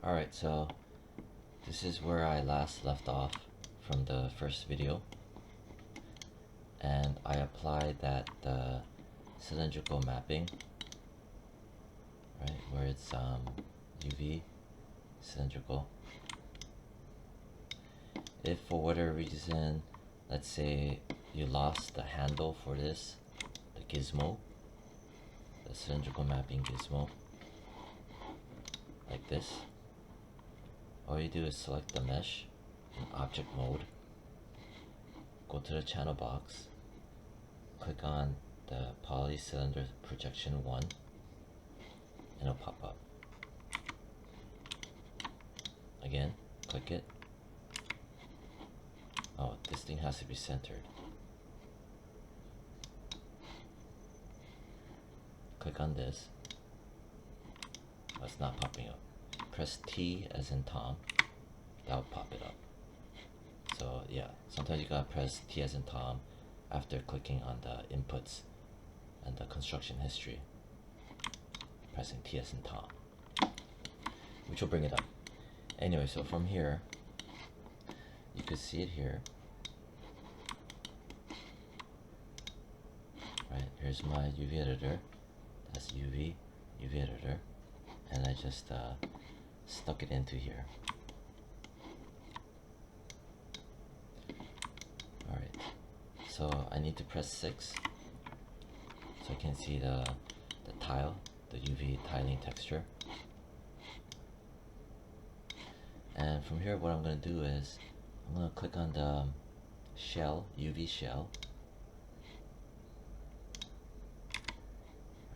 Alright, so this is where I last left off from the first video, and I applied that cylindrical mapping, right, where it's UV cylindrical. If for whatever reason, let's say you lost the handle for this, the gizmo, the cylindrical mapping gizmo, like this, all you do is select the mesh in object mode, go to the channel box, click on the poly cylinder projection 1, and it'll pop up. Again, click it. Oh, this thing has to be centered. Click on this. Oh, it's not popping up. Press T as in Tom. That'll pop it up. So yeah, sometimes you gotta press T as in Tom after clicking on the inputs and the construction history. Pressing T as in Tom, which will bring it up. Anyway, so from here, you could see it here. Right, here's my UV editor. That's UV editor, and I just stuck it into here. Alright, so I need to press 6 so I can see the tile, the UV tiling texture. And from here, what I'm going to do is I'm going to click on the shell, UV shell.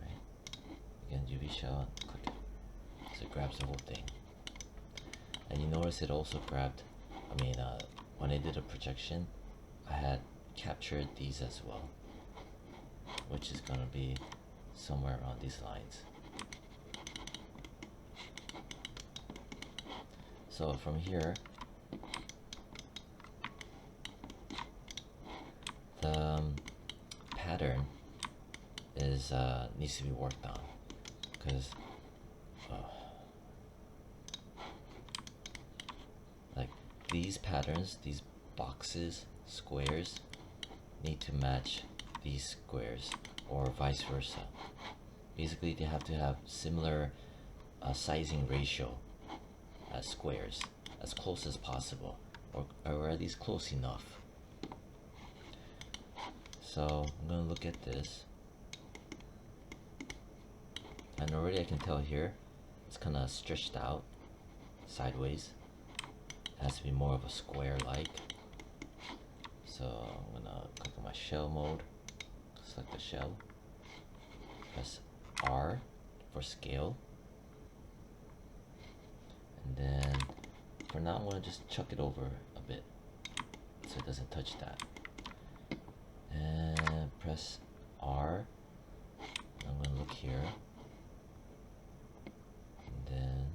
Right, again, UV shell, and click it. So it grabs the whole thing. And you notice it also grabbed, when I did a projection, I had captured these as well, which is going to be somewhere around these lines. So from here, the pattern is needs to be worked on, because like these patterns, these boxes, squares, need to match these squares, or vice versa. Basically, they have to have similar sizing ratio as squares, as close as possible, or at least close enough. So I'm going to look at this, and already I can tell here it's kind of stretched out sideways. It has to be more of a square like. So I'm going to click on my shell mode, select the shell, press R for scale, and then for now I'm going to just chuck it over a bit so it doesn't touch that, and press R. I'm going to look here, and then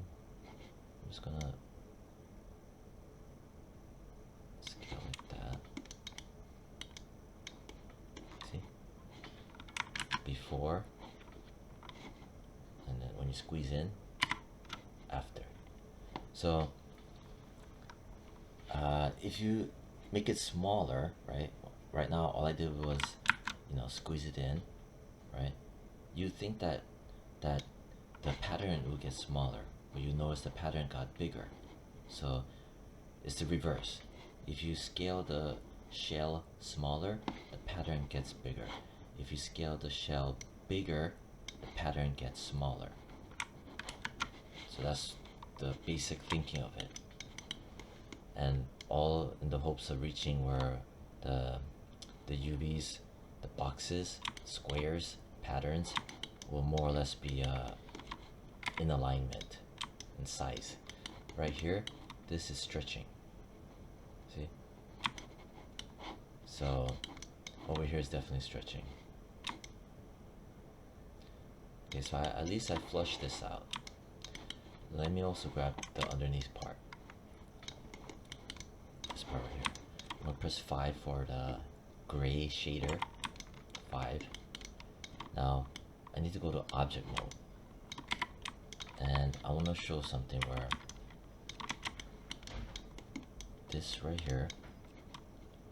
I'm just going to scale like that. See? Before, and then when you squeeze in, after. So if you make it smaller, right now all I did was, squeeze it in, right? You think that the pattern will get smaller, but you notice the pattern got bigger. So it's the reverse. If you scale the shell smaller, the pattern gets bigger. If you scale the shell bigger, the pattern gets smaller. So that's the basic thinking of it, and all in the hopes of reaching where the UVs, the boxes, squares, patterns will more or less be in alignment in size. Right here, this is stretching. See? So over here is definitely stretching. Okay, so at least I flushed this out. Let me also grab the underneath part. This part right here. I'm going to press 5 for the gray shader. 5. Now, I need to go to object mode. And I want to show something where this right here,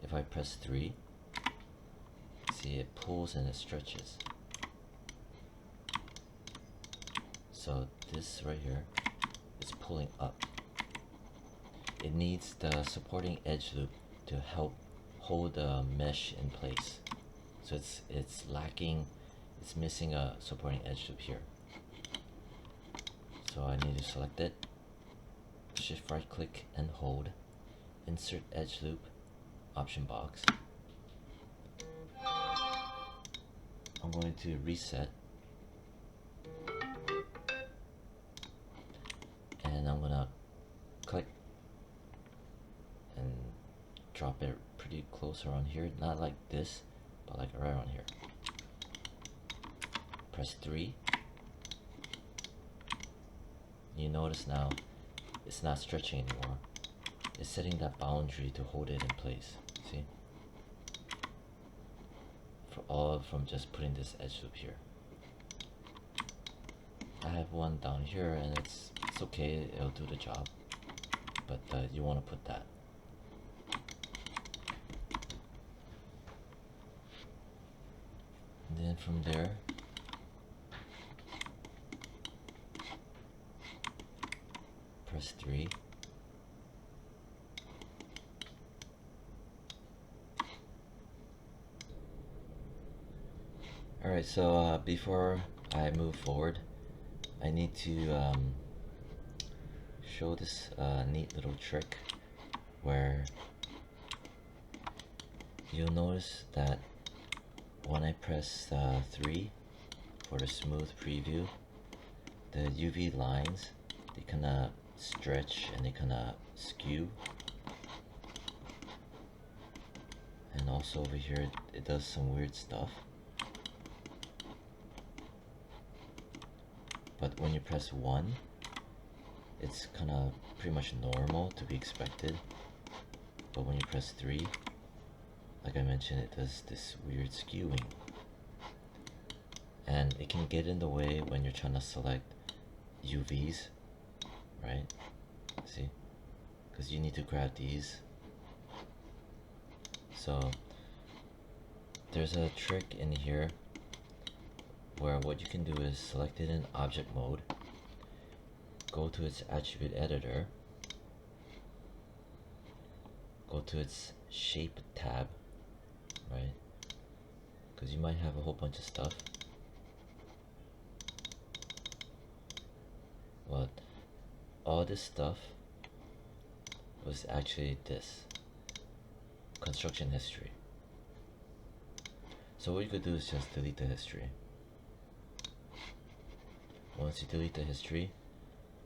if I press 3, see it pulls and it stretches. So this right here is pulling up. It needs the supporting edge loop to help hold the mesh in place. So it's lacking, it's missing a supporting edge loop here. So I need to select it, shift right click and hold, insert edge loop, option box. I'm going to reset, and I'm gonna click and drop it pretty close around here, not like this, but like right around here. Press 3. You notice now it's not stretching anymore. It's setting that boundary to hold it in place. See? All from just putting this edge loop here. I have one down here and it's okay, it'll do the job, but you want to put that. And then from there, press 3. Alright, so before I move forward, I need to show this neat little trick where you'll notice that when I press 3 for the smooth preview, the UV lines, they kind of stretch and they kind of skew. And also over here, it does some weird stuff. But when you press 1, it's kind of pretty much normal to be expected. But when you press 3, like I mentioned, it does this weird skewing. And it can get in the way when you're trying to select UVs, right? See? Because you need to grab these. So there's a trick in here where what you can do is select it in object mode, go to its attribute editor, go to its shape tab, right? Because you might have a whole bunch of stuff. But all this stuff was actually this construction history. So what you could do is just delete the history. Once you delete the history,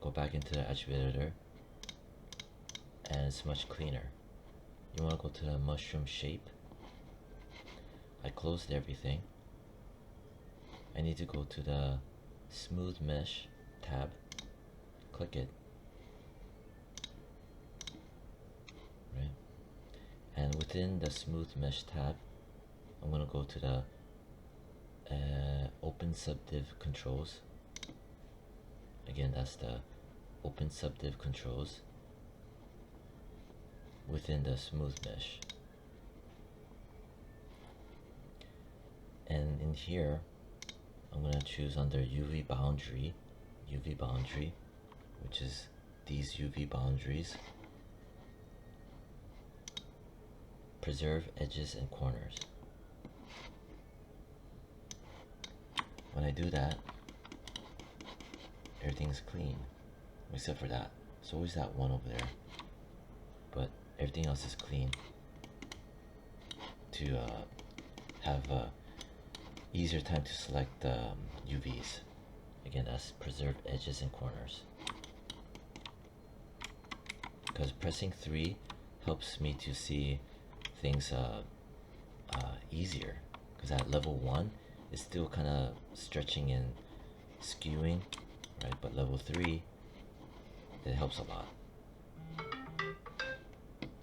go back into the attribute editor, and it's much cleaner. You want to go to the mushroom shape. I closed everything. I need to go to the smooth mesh tab, click it, right? And within the smooth mesh tab, I'm going to go to the open subdiv controls. Again, that's the open subdiv controls within the smooth mesh. And in here, I'm going to choose under UV boundary, which is these UV boundaries. Preserve edges and corners. When I do that, everything's clean, except for that. There's always that one over there, but everything else is clean to have a easier time to select the UVs. Again, that's preserve edges and corners. Because pressing 3 helps me to see things easier. Because at level 1, it's still kind of stretching and skewing, right? But level 3, it helps a lot.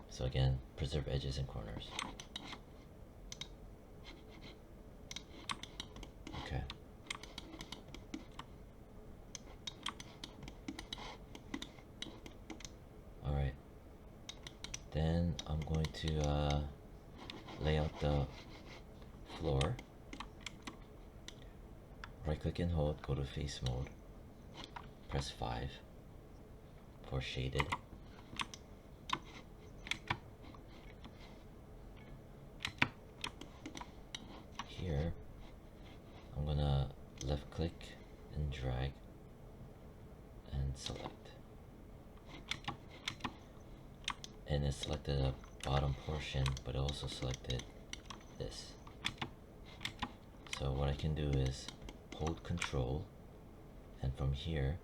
So again, preserve edges and corners. Okay. Alright. Then I'm going to lay out the floor. Right click and hold, go to face mode, press 5 for shaded. Here I'm gonna left click and drag and select, and it selected the bottom portion, but it also selected this. So what I can do is hold control, and from here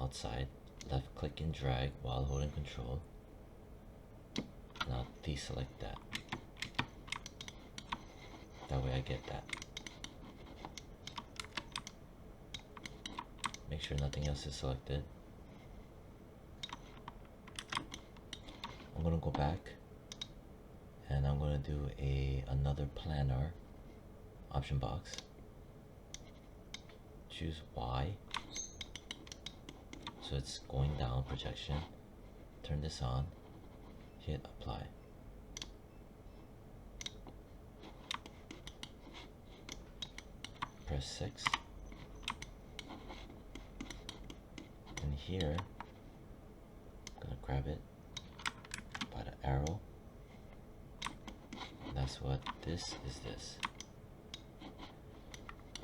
outside left click and drag while holding control, and I'll deselect that. That way I get that. Make sure nothing else is selected. I'm gonna go back and I'm gonna do another planar option box. Choose Y, so it's going down projection. Turn this on, hit apply. Press 6, and here I'm gonna grab it by the arrow. And that's what this is. This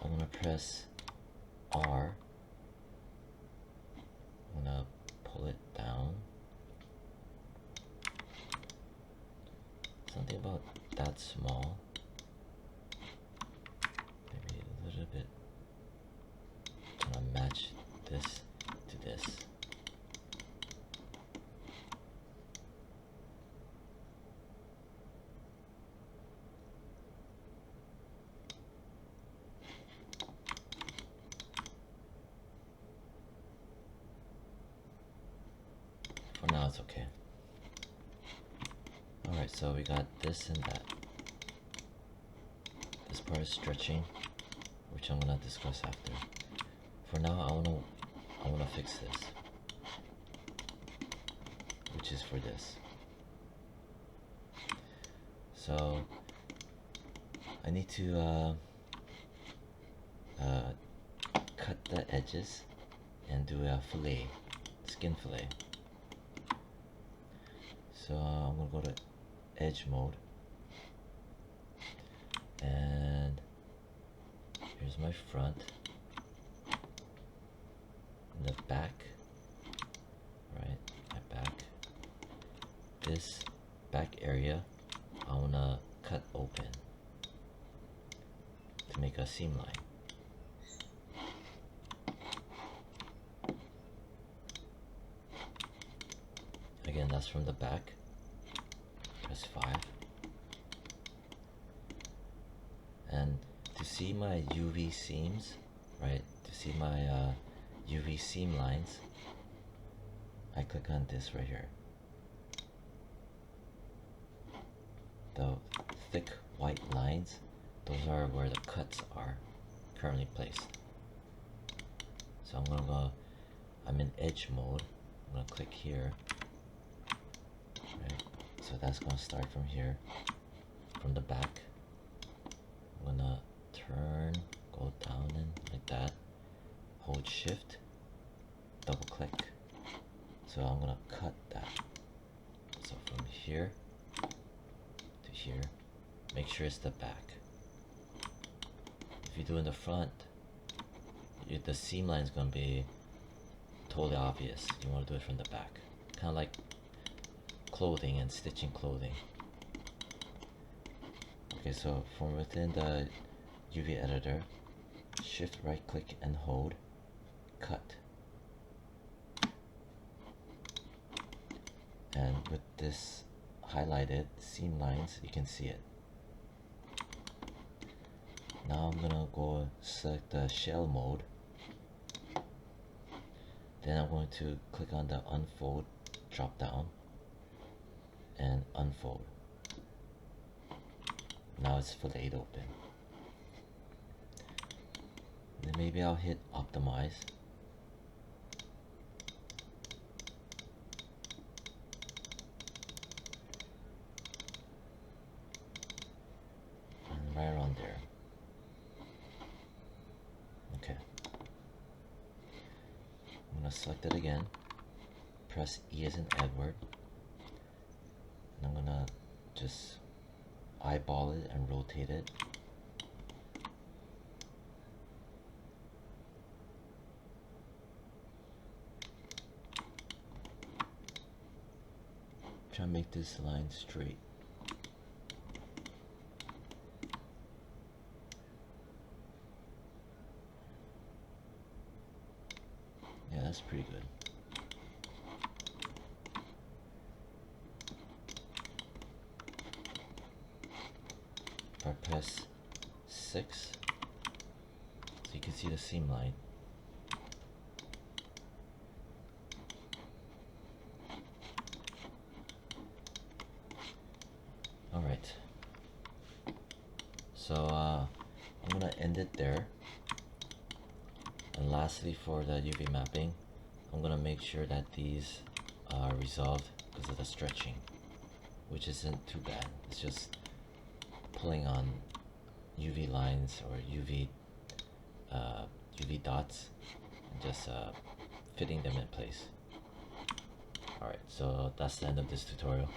I'm gonna press R. I'm gonna pull it down. Something about that small. Maybe a little bit. I'm gonna match this to this. For now, it's okay. Alright, so we got this and that. This part is stretching, which I'm gonna discuss after. For now, I wanna fix this, which is for this. So I need to cut the edges and do a fillet, skin fillet. So I'm gonna go to edge mode, and here's my front and the back, right? My back. This back area I wanna cut open to make a seam line. Again, that's from the back. Press 5. And to see my UV seams, right? To see my UV seam lines, I click on this right here. The thick white lines, those are where the cuts are currently placed. So I'm in edge mode. I'm gonna click here. Right. So that's gonna start from here, from the back. I'm gonna turn, go down and like that. Hold shift, double click. So I'm gonna cut that. So from here to here, make sure it's the back. If you do in the front, the seam line is gonna be totally obvious. You wanna do it from the back. Kind of like clothing and stitching clothing. Okay, so from within the UV editor, shift right click and hold, cut. And with this highlighted seam lines, you can see it. Now I'm gonna go select the shell mode. Then I'm going to click on the unfold drop down and unfold. Now it's filleted open. Then maybe I'll hit optimize. gonna select it again, press E as in Edward, and I'm gonna just eyeball it and rotate it. Try to make this line straight. Yeah, that's pretty good. If I press 6, so you can see the seam line. Alright, so I'm gonna end it there. And lastly, for the UV mapping, I'm gonna make sure that these are resolved because of the stretching, which isn't too bad. It's just pulling on UV lines or UV dots and just fitting them in place. Alright, so that's the end of this tutorial.